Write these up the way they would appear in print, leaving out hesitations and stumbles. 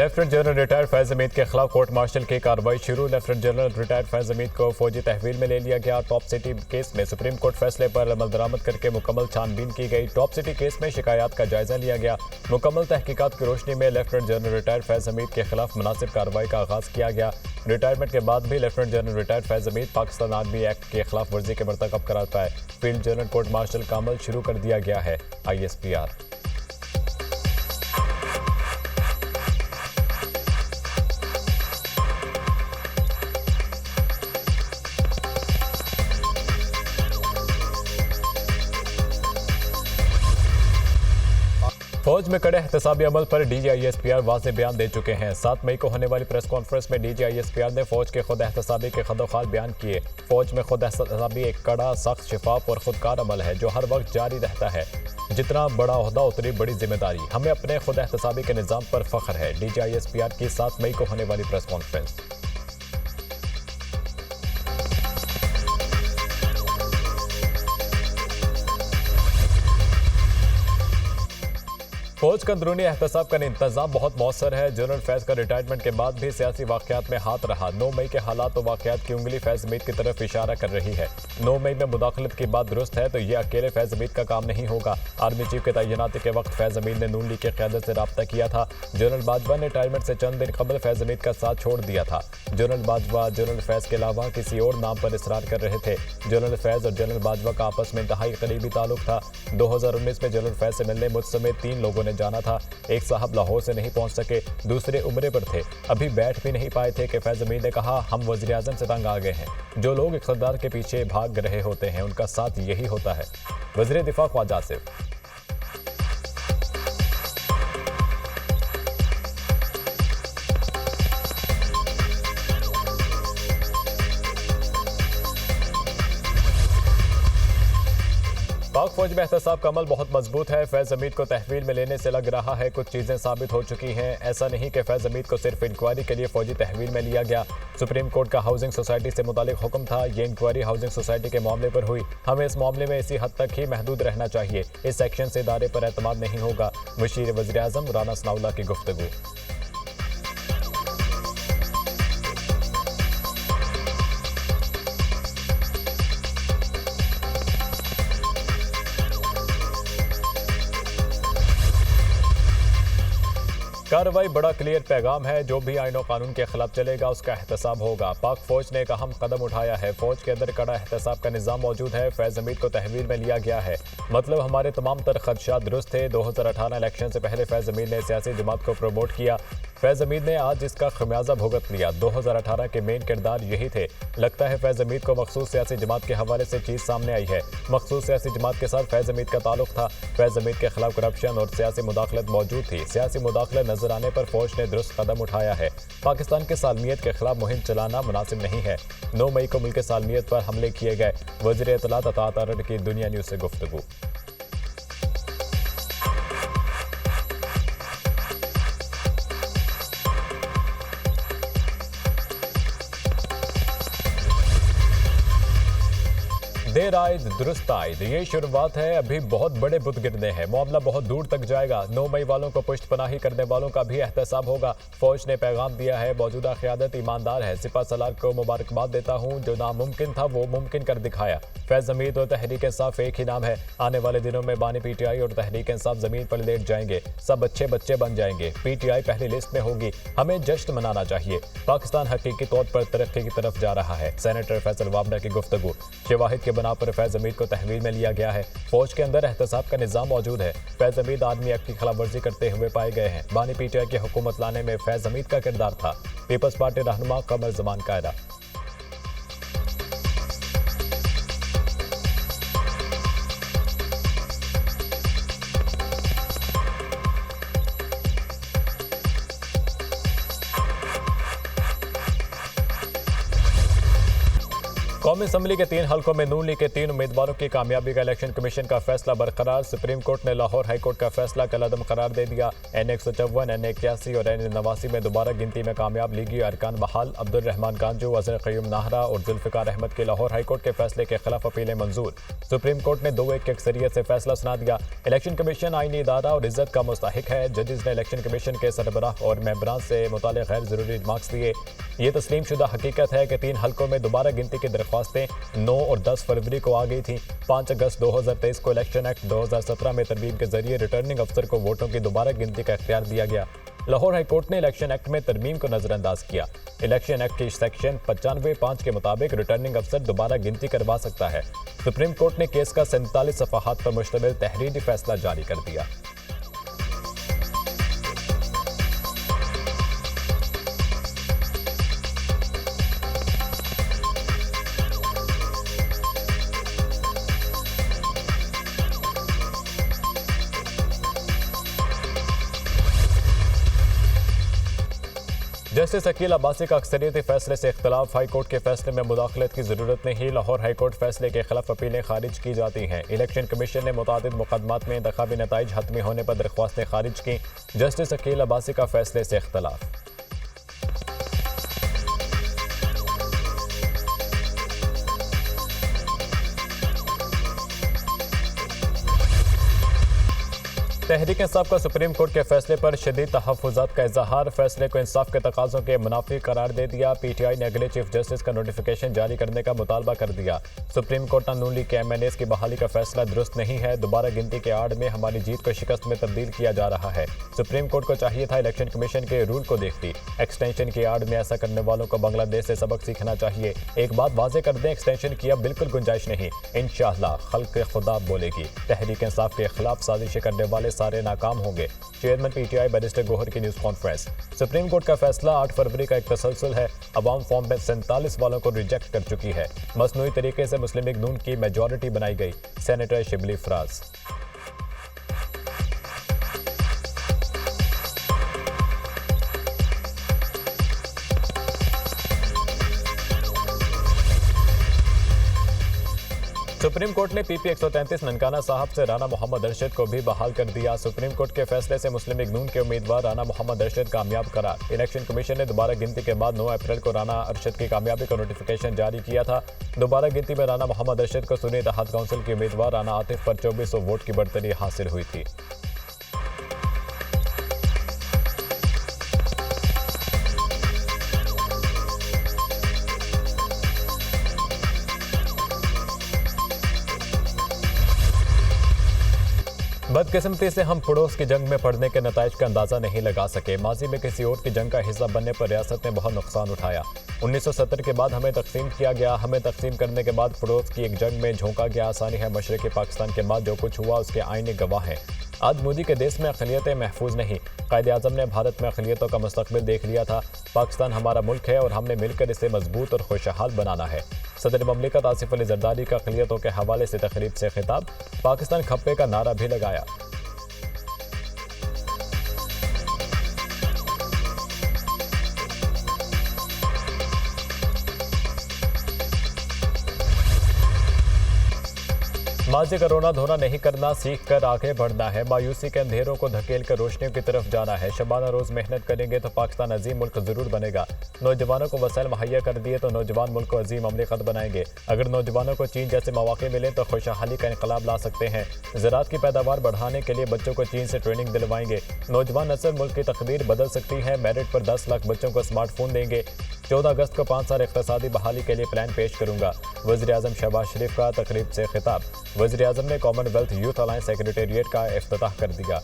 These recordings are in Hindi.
Lieutenant general retired Faiz Hamid के खिलाफ कोर्ट मार्शल की कार्रवाई शुरू। Lieutenant general retired Faiz Hamid को फौजी तहवील में ले लिया गया। टॉप सिटी केस में सुप्रीम कोर्ट फैसले पर अमल दरामद करके मुकम्मल छानबीन की गई। टॉप सिटी केस में शिकायत का जायजा लिया गया। मुकम्मल तहकीकात की रोशनी में lieutenant general retired Faiz Hamid के खिलाफ मुनासिब कार्रवाई का आगाज किया गया। रिटायरमेंट के बाद भी lieutenant general retired Faiz Hamid Pakistan army act के खिलाफ वर्जी के मरतकब करार पाए। फील्ड जनरल कोर्ट मार्शल का अमल शुरू कर दिया गया है। ISPR फौज में कड़े एहतसाबी अमल पर DG/ISPR वाज़े बयान दे चुके हैं। 7 मई को होने वाली प्रेस कॉन्फ्रेंस में DG/ISPR ने फौज के खुद एहतसाबी के खदोखाल बयान किए। फौज में खुद एहतसाबी एक कड़ा, सख्त, शिफाफ और खुदकार अमल है जो हर वक्त जारी रहता है। जितना बड़ा ओहदा उतनी बड़ी जिम्मेदारी। हमें अपने खुद एहतसाबी के निज़ाम पर फख्र है। DG/ISPR की 7 मई को होने वाली प्रेस कॉन्फ्रेंस। फौज का अंदरूनी एहतसाब का इंतजाम बहुत मौसर है। जनरल फैज का रिटायरमेंट के बाद भी सियासी वाकयात में हाथ रहा। 9 मई के हालात और वाकयात की उंगली फैज हमीद की तरफ इशारा कर रही है। 9 मई में मुदाखलत की बात दुरुस्त है तो ये अकेले फैज हमीद का काम नहीं होगा। आर्मी चीफ के तैनाती के वक्त फैज हमीद ने नून लीग की क़यादत से रब्ता किया था। जनरल बाजवा ने रिटायरमेंट से चंद दिन कबल फैज हमीद का साथ छोड़ दिया था। जनरल बाजवा जनरल फैज के अलावा किसी और नाम पर इसरार कर रहे थे। जनरल फैज और जनरल बाजवा का आपस में इंतहाई करीबी ताल्लुक था। 2019 में जनरल फैज से मिलने मुझ समेत 3 लोगों ने जाना था। एक साहब लाहौर से नहीं पहुंच सके, दूसरे उम्रे पर थे, अभी बैठ भी नहीं पाए थे कि फैज हमीद ने कहा हम वज़ीर आज़म से तंग आ गए हैं। जो लोग इक़्तिदार के पीछे भाग रहे होते हैं उनका साथ यही होता है। वज़ीर दिफा ख्वाजा आसिफ। पाक फौज में एहतसाब का अमल बहुत मजबूत है। फैज हमीद को तहवील में लेने से लग रहा है कुछ चीज़ें साबित हो चुकी हैं। ऐसा नहीं कि फैज हमीद को सिर्फ इंक्वायरी के लिए फौजी तहवील में लिया गया। सुप्रीम कोर्ट का हाउसिंग सोसाइटी से मुतालिक हुक्म था। ये इंक्वायरी हाउसिंग सोसाइटी के मामले पर हुई। हमें इस मामले में इसी हद तक ही महदूद रहना चाहिए। इस सेक्शन से इदारे पर एतमाद नहीं होगा। मुशीर वज़ीर आज़म राना सनाउल्लाह की गुफ्तगू। कार्रवाई बड़ा क्लियर पैगाम है। जो भी आईन और कानून के खिलाफ चलेगा उसका एहतसाब होगा। पाक फौज ने एक अहम कदम उठाया है। फौज के अंदर कड़ा एहतसाब का निज़ाम मौजूद है। फैज हमीद को तहवील में लिया गया है। मतलब हमारे तमाम तर खदशात दुरुस्त थे। 2018 इलेक्शन से पहले फैज हमीद ने सियासी जमात को प्रमोट किया। फैज हमीद ने आज इसका खमियाजा भुगत लिया। 2018 के मेन किरदार यही थे। लगता है फैज हमीद को मखसूस सियासी जमात के हवाले से चीज़ सामने आई है। मखसूस सियासी जमात के साथ फैज हमीद का ताल्लुक था। फैज हमीद के खिलाफ करप्शन और सियासी मुदाखलत मौजूद थी। सियासी मुदाखलत नजर आने पर फौज ने दुरुस्त कदम उठाया है। पाकिस्तान के सालमियत के खिलाफ मुहिम चलाना मुनासिब नहीं है। 9 मई को मुल्क के सालमियत पर हमले किए गए। वज़ीर इत्तलात अतात अरड़ की दुनिया न्यूज़ से गुफ्तगू। देर आयद दुरुस्त आयद, ये शुरुआत है। अभी बहुत बड़े बुत गिरने हैं। मामला बहुत दूर तक जाएगा। 9 मई वालों को पुष्ट पनाही करने वालों का भी एहतसाब होगा। फौज ने पैगाम दिया है मौजूदा क़यादत ईमानदार है। सिपा सलार को मुबारकबाद देता हूँ। जो नामुमकिन था वो मुमकिन कर दिखाया। फैज हमीद और तहरीक इंसाफ एक ही नाम है। आने वाले दिनों में बानी PTI और तहरीक इंसाफ जमीन पर लेट जाएंगे। सब अच्छे बच्चे बन जाएंगे। PTI पहली लिस्ट में होगी। हमें जश्न मनाना चाहिए। पाकिस्तान हकीकी तौर पर तरक्की की तरफ जा रहा है। सेनेटर फैसल वाबना की गुफ्तगू। शवाहिद के बना पर फैज हमीद को तहवील में लिया गया है। फौज के अंदर एहतसाब का निज़ाम मौजूद है। फैज हमीद आर्मी एक्ट की खिलाफ वर्जी करते हुए पाए गए हैं। बानी PTI की हुकूमत लाने में फैज हमीद का किरदार था। पीपल्स पार्टी रहनुमा कमर जमान कायदा। कौमी असम्बली के 3 हलकों में नून लीग के 3 उम्मीदवारों की कामयाबी का इलेक्शन कमीशन का फैसला बरकरार। सुप्रीम कोर्ट ने लाहौर हाई कोर्ट का फैसला कलअदम करार दे दिया। N154, N81 और N89 में दोबारा गिनती में कामयाब लीगी अरकान बहाल। अब्दुल रहमान कांजू, अजहर क़य्यूम नाहरा और जुल्फ़िकार अहमद की लाहौर हाई कोर्ट के फैसले के खिलाफ अपीलें मंजूर। सुप्रीम कोर्ट ने 2-1 की अक्सरियत से फैसला सुना दिया। इलेक्शन कमीशन आईनी इदारा और इज्जत का मुस्तहिक है। जजेस ने इलेक्शन कमीशन के सरबराह और मेंबरान से मुतालिक गैर जरूरी रिमार्क्स दिए। ये तस्लीम शुदा हकीकत है कि 3 हलकों में दोबारा गिनती की दरख्वास्तें 9 और 10 फरवरी को आ गई थी। 5 अगस्त 2023 को इलेक्शन एक्ट 2017 में तरमीम के जरिए रिटर्निंग अफसर को वोटों की दोबारा गिनती का इख्तियार दिया गया। लाहौर हाई कोर्ट ने इलेक्शन एक्ट में तरमीम को नजरअंदाज किया। इलेक्शन एक्ट की सेक्शन 95(5) के मुताबिक रिटर्निंग अफसर दोबारा गिनती करवा सकता है। सुप्रीम कोर्ट ने केस का 47 सफ़हात पर मुश्तमिल तहरीरी फैसला जारी कर दिया। जस्टिस अकील अब्बासी का अक्सरियती फैसले से इख्तलाफ। हाई कोर्ट के फैसले में मुदाखलत की जरूरत नहीं। लाहौर हाई कोर्ट फैसले के खिलाफ अपीलें खारिज की जाती हैं। इलेक्शन कमीशन ने मुतादिद मुकदमात में इंतखाबी नताइज हतमी होने पर दरख्वास्तें खारिज की। जस्टिस अकील अब्बासी का फैसले से इख्तलाफ। तहरीक इंसाफ का सुप्रीम कोर्ट के फैसले पर शदीद तहफ़्फ़ुज़ात का इज़हार। फैसले को इंसाफ के तकाज़ों के मुनाफी करार दे दिया। PTI ने अगले चीफ जस्टिस का नोटिफिकेशन जारी करने का मुतालबा कर दिया। सुप्रीम कोर्ट ने नून लीग के MNAs की बहाली का फैसला दुरुस्त नहीं है। दोबारा गिनती के आड़ में हमारी जीत को शिकस्त में तब्दील किया जा रहा है। सुप्रीम कोर्ट को चाहिए था इलेक्शन कमीशन के रूल को देखती। एक्सटेंशन की आड़ में ऐसा करने वालों को बांग्लादेश से सबक सीखना चाहिए। एक बात वाज़े कर दें, एक्सटेंशन की अब बिल्कुल गुंजाइश नहीं। इंशाअल्लाह खल्क़ खुदा बोलेगी। तहरीक इंसाफ के खिलाफ साजिशें करने वाले सारे नाकाम होंगे। चेयरमैन PTI बैरिस्टर गोहर की न्यूज़ कॉन्फ्रेंस। सुप्रीम कोर्ट का फैसला 8 फरवरी का एक तसलसल है। अवाम फॉर्म में 47 वालों को रिजेक्ट कर चुकी है। मसनूई तरीके से मुस्लिम लीग नून की मेजॉरिटी बनाई गई। Senator Shibli Faraz. Supreme court ने PP 133 ननकाना साहब से राना मोहम्मद अरशद को भी बहाल कर दिया। सुप्रीम कोर्ट के फैसले से मुस्लिम लीग नून के उम्मीदवार राना मोहम्मद अरशद कामयाब करार। इलेक्शन कमीशन ने दोबारा गिनती के बाद 9 अप्रैल को राना अरशद की कामयाबी का नोटिफिकेशन जारी किया था। दोबारा गिनती में राना मोहम्मद अरशद को सुन्नी इत्तेहाद काउंसिल के उम्मीदवार राना आतिफ पर 2400 वोट की बढ़तरी हासिल हुई थी। बदकिस्मती से हम पड़ोस की जंग में पड़ने के नताइज का अंदाजा नहीं लगा सके। माजी में किसी और की जंग का हिस्सा बनने पर रियासत ने बहुत नुकसान उठाया। 1970 के बाद हमें तकसीम किया गया। हमें तकसीम करने के बाद पड़ोस की एक जंग में झोंका गया। आसानी है, मशरक़ी पाकिस्तान के बाद जो कुछ हुआ उसके आईने गवाह हैं। आज मोदी के देश में अक़लियतें महफूज नहीं। कायद-ए-आज़म ने भारत में अक़लियतों का मुस्तक़बिल देख लिया था। पाकिस्तान हमारा मुल्क है और हमने मिलकर इसे मजबूत और खुशहाल बनाना है। सदर ममलिकत आसिफ अली जरदारी का अक़लियतों के हवाले से तकरीब से खिताब। पाकिस्तान खप्पे का नारा भी लगाया। माजी का रोना धोना नहीं करना, सीख कर आगे बढ़ना है। मायूसी के अंधेरों को धकेल कर रोशनियों की तरफ जाना है। शबाना रोज मेहनत करेंगे तो पाकिस्तान अजीम मुल्क जरूर बनेगा। नौजवानों को वसाइल मुहैया कर दिए तो नौजवान मुल्क को अजीम ममलिकत बनाएंगे। अगर नौजवानों को चीन जैसे मौके मिले तो खुशहाली का इनकलाब ला सकते हैं। ज़राअत की पैदावार बढ़ाने के लिए बच्चों को चीन से ट्रेनिंग दिलवाएंगे। नौजवान नस्ल मुल्क की तकदीर बदल सकती है। मेरिट पर 10 लाख बच्चों को स्मार्टफोन देंगे। 14 अगस्त को 5 साल इक़्तिसादी बहाली के लिए प्लान पेश करूंगा। वज़ीर-ए-आज़म शहबाज शरीफ का तकरीब से खिताब। वज़ीर-ए-आज़म ने कॉमनवेल्थ यूथ अलायंस सेक्रेटेरिएट का इफ्तिताह कर दिया।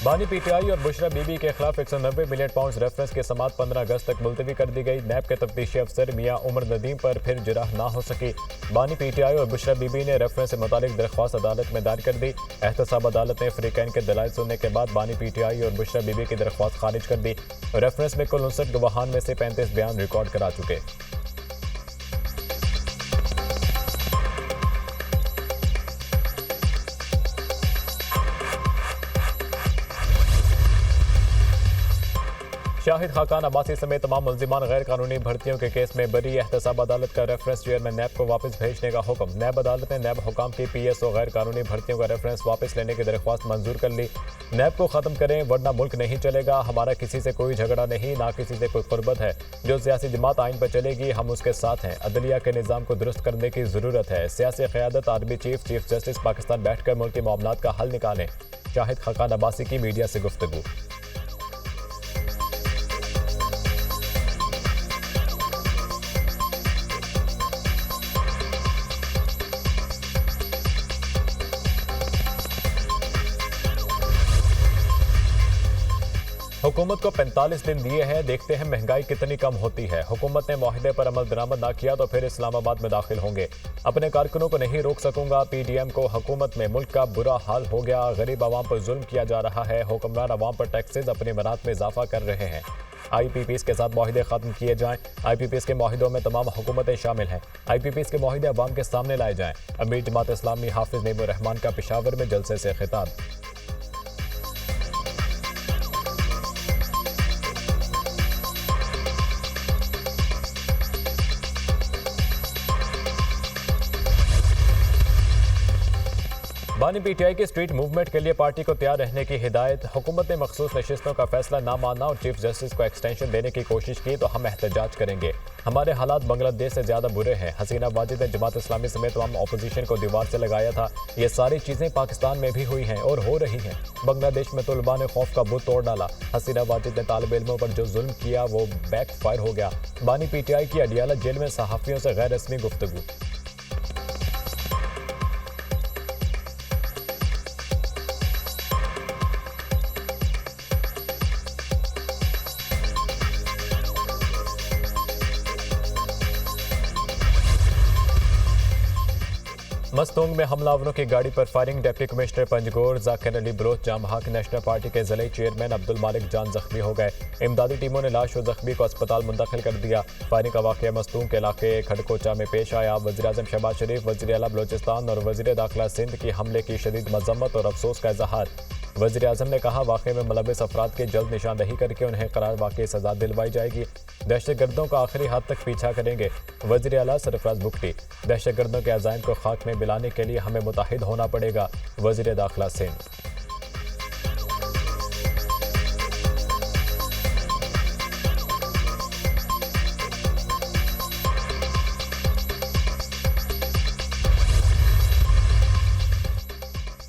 बानी PTI और बुशरा बीबी के खिलाफ 190 मिलियन पाउंड रेफरेंस की समाअत 15 अगस्त तक मुलतवी कर दी गई। नैब के तफ्तीशी अफसर मियां उमर नदीम पर फिर जिरह ना हो सकी। बानी PTI और बुशरा बीबी ने रेफरेंस से मुतालिक दरख्वास्त अदालत में दायर कर दी। एहतसाब अदालत ने फरीकैन के दलाइल सुनने के बाद बानी PTI और बुशरा बीबी की दरख्वास्त खारिज कर दी। रेफरेंस में कुल 59 गवाहान में से 35 बयान रिकॉर्ड करा चुके। शाहिद खाकान अब्बासी समेत तमाम मुल्जिमान गैर कानूनी भर्तियों के केस में बरी। एहतसाब अदालत का रेफरेंस चेयरमैन नैब को वापस भेजने का हुक्म। नैब अदालत ने नैब हुकाम की PSO गैर कानूनी भर्तियों का रेफरेंस वापस लेने की दरख्वास्त मंजूर कर ली। नैब को खत्म करें वरना मुल्क नहीं चलेगा। हमारा किसी से कोई झगड़ा नहीं, ना किसी से कोई कुर्बत है। जो सियासी जमात आइन पर चलेगी हम उसके साथ हैं। अदलिया के निज़ाम को दुरुस्त करने की ज़रूरत है। सियासी क़यादत आर्मी चीफ जस्टिस पाकिस्तान बैठकर मुल्की मामलात का हल निकालें। शाहिद खाकान अब्बासी की मीडिया से गुफ्तगू। हुकूमत को 45 दिन दिए हैं, देखते हैं महंगाई कितनी कम होती है। हुकूमत ने मुआहदे पर अमल दरामद ना किया तो फिर इस्लामाबाद में दाखिल होंगे। अपने कारकुनों को नहीं रोक सकूंगा। PDM को हुकूमत में मुल्क का बुरा हाल हो गया। गरीब आवाम पर जुल्म किया जा रहा है। हुक्मरान आवाम पर टैक्सेस अपनी मनात में इजाफा कर रहे हैं। IPPs के साथ मुआहदे खत्म किए जाएं। IPPs के मुआहदों में तमाम हुकूमतें शामिल हैं। IPPs के मुआहदे अवाम के सामने लाए जाएं। अमीर जमात इस्लामी हाफिज नईमुर रहमान का पेशावर में जलसे से खिताब। बानी PTI की स्ट्रीट मूवमेंट के लिए पार्टी को तैयार रहने की हिदायत। हुकूमत ने मखसूस नशिस्तों का फैसला ना मानना और चीफ जस्टिस को एक्सटेंशन देने की कोशिश की तो हम एहतजाज करेंगे। हमारे हालात बांग्लादेश से ज्यादा बुरे हैं। हसीना वाजिद ने जमात इस्लामी समेत तमाम अपोजिशन को दीवार से लगाया था। ये सारी चीजें पाकिस्तान में भी हुई हैं और हो रही हैं। बांग्लादेश में तलबा ने खौफ का बुत तोड़ डाला। हसीना वाजिद ने तालिब इल्मों पर जो जुल्म किया वो बैक फायर हो गया। बानी PTI की अडियाला जेल में सहाफियों से गैर रस्मी गुफ्तगू। मस्तूंग में हमलावरों की गाड़ी पर firing. Deputy commissioner Panjgur Zakir Ali Baloch जाम हक नेशनल पार्टी के ज़िले चेयरमैन अब्दुल मालिक जान जख्मी हो गए। इमदादी टीमों ने लाश और जख्मी को अस्पताल मुंतकिल कर दिया। फायरिंग का वाक़या मस्तूंग के इलाके खड़कोचा में पेश आया। वज़ीर-ए-आज़म शहबाज शरीफ, वज़ीर आला बलोचिस्तान और वज़ीर दाखिला सिंध की हमले की शदीद मज़म्मत और अफसोस का इजहार। वज़ीर-ए-आज़म ने कहा वाक़े में मुलव्विस अफराद की जल्द निशानदही करके उन्हें करार वाक़ई सजा दिलवाई जाएगी। दहशतगर्दों का आखिरी हद तक पीछा करेंगे। वज़ीर आला सरफराज बुगटी, दहशतगर्दों के अज़ाइम को खाक में मिलाने के लिए हमें मुत्तहिद होना पड़ेगा। वज़ीर दाखिला सिंध।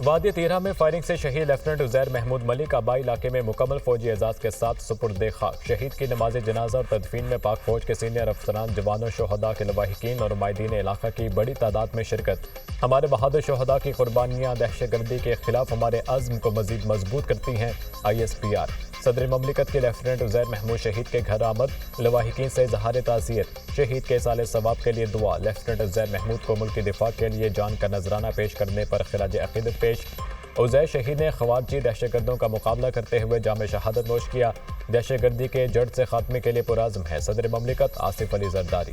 वादी तीरा में फायरिंग से शहीद लेफ्टिनेंट उज़ैर महमूद मलिक आबाई इलाके में मुकम्मल फौजी एजाज के साथ सुपुर्द खाक। शहीद की नमाज जनाजा और तदफीन में पाक फौज के सीनियर अफसरान, जवानों, शोहदा के लवाहिकीन और मायदीन इलाका की बड़ी तादाद में शिरकत। हमारे बहादुर शोहदा की कुर्बानियाँ दहशतगर्दी के खिलाफ हमारे अज़्म को मजीद मजबूत करती हैं। ISPR। सदर ममलिकत के लेफ्टिनेंट उज़ैर महमूद शहीद के घर आमद। लवाहिकीन से इज़हार ताज़ियत। शहीद के साले सवाब के लिए दुआ। लेफ्टिनेंट उज़ैर महमूद को मुल्क की दिफा के लिए जान का नजराना पेश करने पर खिराज अक़ीदत पेश। उज़ैर शहीद ने ख़वारजी दहशतगर्दों का मुकाबला करते हुए जाम शहादत नोश किया। दहशतगर्दी के जड़ से खात्मे के लिए पुराज़्म है। सदर ममलिकत आसिफ अली जरदारी।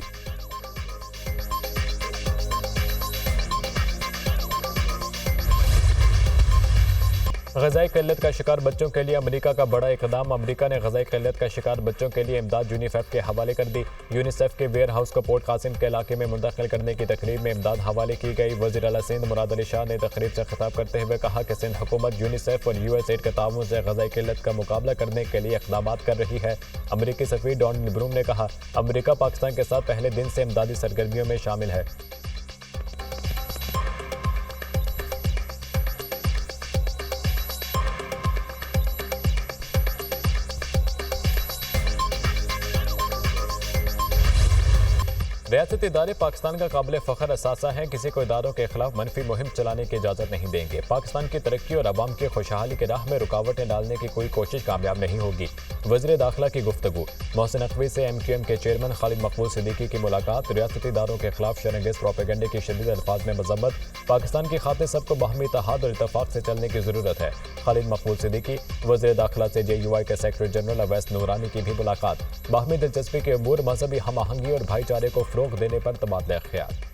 ग़ज़ाई क़िल्लत का शिकार बच्चों के लिए अमेरिका का बड़ा इक़दाम। अमेरिका ने ग़ज़ाई क़िल्लत का शिकार बच्चों के लिए इमदाद यूनिसेफ के हवाले कर दी। यूनिसेफ के वेयर हाउस को पोर्ट कासिम के इलाके में मुंतकिल करने की तकरीब में इमदाद हवाले की गई। वज़ीर आला सिंध मुराद अली शाह ने तकरीब से खिताब करते हुए कहा कि सिंध हुकूमत यूनिसेफ और USAID के ताउन से ग़ज़ाई क़िल्लत का मुकाबला करने के लिए इक़दाम कर रही है। अमरीकी सफ़ीर डॉन ब्रूम ने कहा अमरीका पाकिस्तान के साथ पहले दिन से इमदादी सरगर्मियों में शामिल है। रियासती इदारे पाकिस्तान का काबिल फ़ख्र असासा हैं। किसी को इदारों के खिलाफ मनफी मुहिम चलाने की इजाज़त नहीं देंगे। पाकिस्तान की तरक्की और अवाम की खुशहाली की राह में रुकावटें डालने की कोई कोशिश कामयाब नहीं होगी। वज़ीर दाखिला की गुफ्तगू। मोहसिन नकवी से MQM के चेयरमैन खालिद मकबूल सिद्दीकी की मुलाकात। रियासती इदारों के खिलाफ शरंगेज़ प्रोपेगेंडे की शदीद अल्फाज में मज़म्मत। पाकिस्तान की खातिर सबको बाहमी इत्तेहाद और इत्तफाक से चलने की ज़रूरत है। खालिद मकबूल सिद्दीकी। वज़ीर दाखिला से JUI के सेक्रेटरी जनरल अवैस नूरानी की भी मुलाकात। बाहमी दिलचस्पी के अमूर, मजहबी हम आहंगी और भाईचारे को फ़रोग़ देने पर तबादला ख्याल।